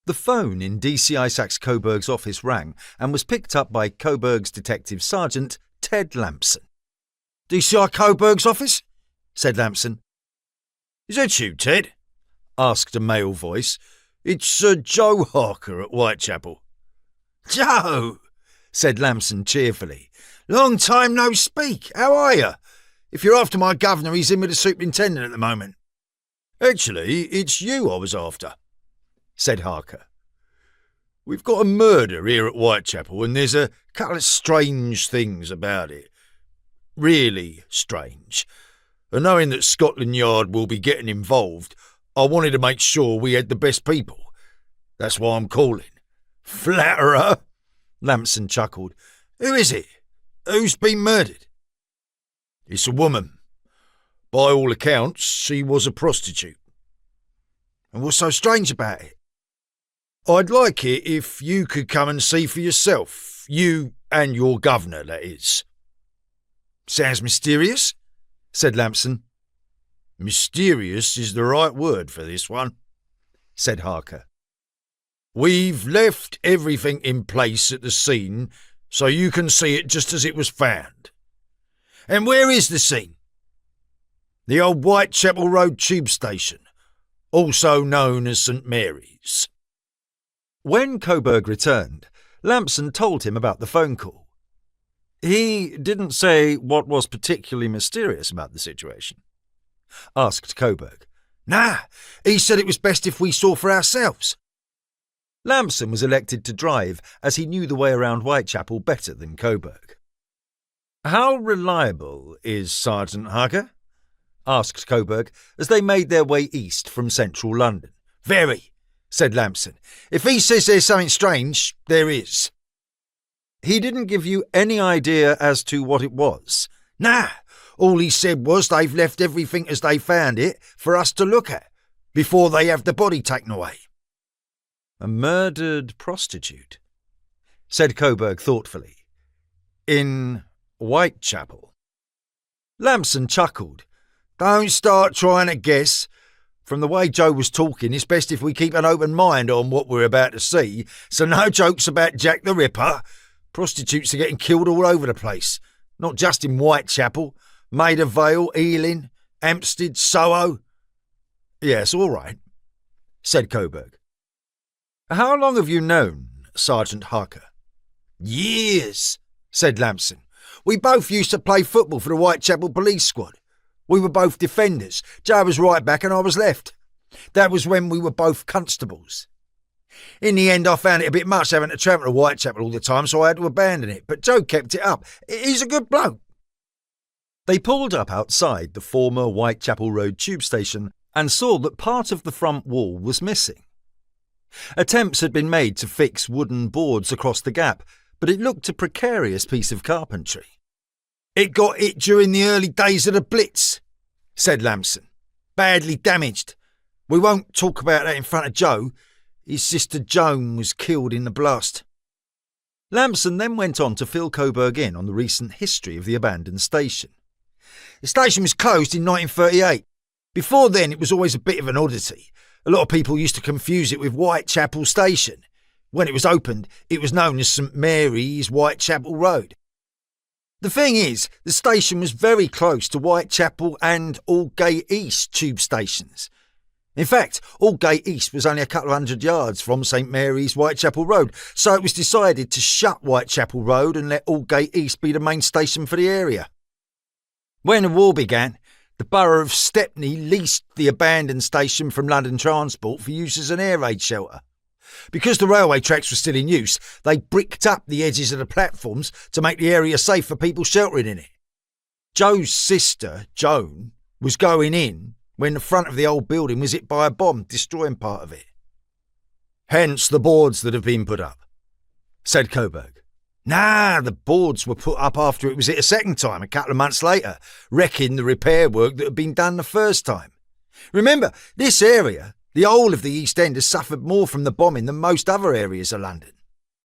The phone in DCI Sax Coburg's office rang and was picked up by Coburg's Detective Sergeant Ted Lampson. DCI Coburg's office? Said Lampson. Is that you, Ted? Asked a male voice. It's Joe Harker at Whitechapel. Joe, said Lampson cheerfully. Long time no speak. How are you? If you're after my governor, he's in with the superintendent at the moment. Actually, it's you I was after, said Harker. We've got a murder here at Whitechapel and there's a couple of strange things about it. Really strange. And knowing that Scotland Yard will be getting involved, I wanted to make sure we had the best people. That's why I'm calling. Flatterer, Lampson chuckled. Who is it? Who's been murdered? It's a woman. By all accounts, she was a prostitute. And what's so strange about it? I'd like it if you could come and see for yourself. You and your governor, that is. Sounds mysterious, said Lampson. Mysterious is the right word for this one, said Harker. We've left everything in place at the scene so you can see it just as it was found. And where is the scene? The old Whitechapel Road tube station, also known as St Mary's. When Coburg returned, Lampson told him about the phone call. He didn't say what was particularly mysterious about the situation, asked Coburg. Nah, he said it was best if we saw for ourselves. Lampson was elected to drive as he knew the way around Whitechapel better than Coburg. How reliable is Sergeant Harker? Asked Coburg as they made their way east from central London. Very, said Lampson. If he says there's something strange, there is. He didn't give you any idea as to what it was? Nah, all he said was they've left everything as they found it for us to look at, before they have the body taken away. A murdered prostitute, said Coburg thoughtfully. In Whitechapel. Lampson chuckled. Don't start trying to guess. From the way Joe was talking, it's best if we keep an open mind on what we're about to see, so no jokes about Jack the Ripper. Prostitutes are getting killed all over the place, not just in Whitechapel, Maida Vale, Ealing, Hampstead, Soho. Yes, all right, said Coburg. How long have you known Sergeant Harker? Years, said Lampson. We both used to play football for the Whitechapel police squad. We were both defenders. Joe was right back and I was left. That was when we were both constables. In the end, I found it a bit much having to travel to Whitechapel all the time, so I had to abandon it. But Joe kept it up. He's a good bloke. They pulled up outside the former Whitechapel Road tube station and saw that part of the front wall was missing. Attempts had been made to fix wooden boards across the gap, but it looked a precarious piece of carpentry. It got hit during the early days of the Blitz, said Lampson. Badly damaged. We won't talk about that in front of Joe. His sister Joan was killed in the blast. Lampson then went on to fill Coburg in on the recent history of the abandoned station. The station was closed in 1938. Before then, it was always a bit of an oddity. A lot of people used to confuse it with Whitechapel Station. When it was opened, it was known as St Mary's Whitechapel Road. The thing is, the station was very close to Whitechapel and Aldgate East tube stations. In fact, Aldgate East was only a couple of 100 yards from St Mary's Whitechapel Road, so it was decided to shut Whitechapel Road and let Aldgate East be the main station for the area. When the war began, the borough of Stepney leased the abandoned station from London Transport for use as an air raid shelter. Because the railway tracks were still in use, they bricked up the edges of the platforms to make the area safe for people sheltering in it. Joe's sister, Joan, was going in when the front of the old building was hit by a bomb, destroying part of it. Hence the boards that have been put up, said Coburg. Nah, the boards were put up after it was hit a second time, a couple of months later, wrecking the repair work that had been done the first time. Remember, this area, the whole of the East End, has suffered more from the bombing than most other areas of London.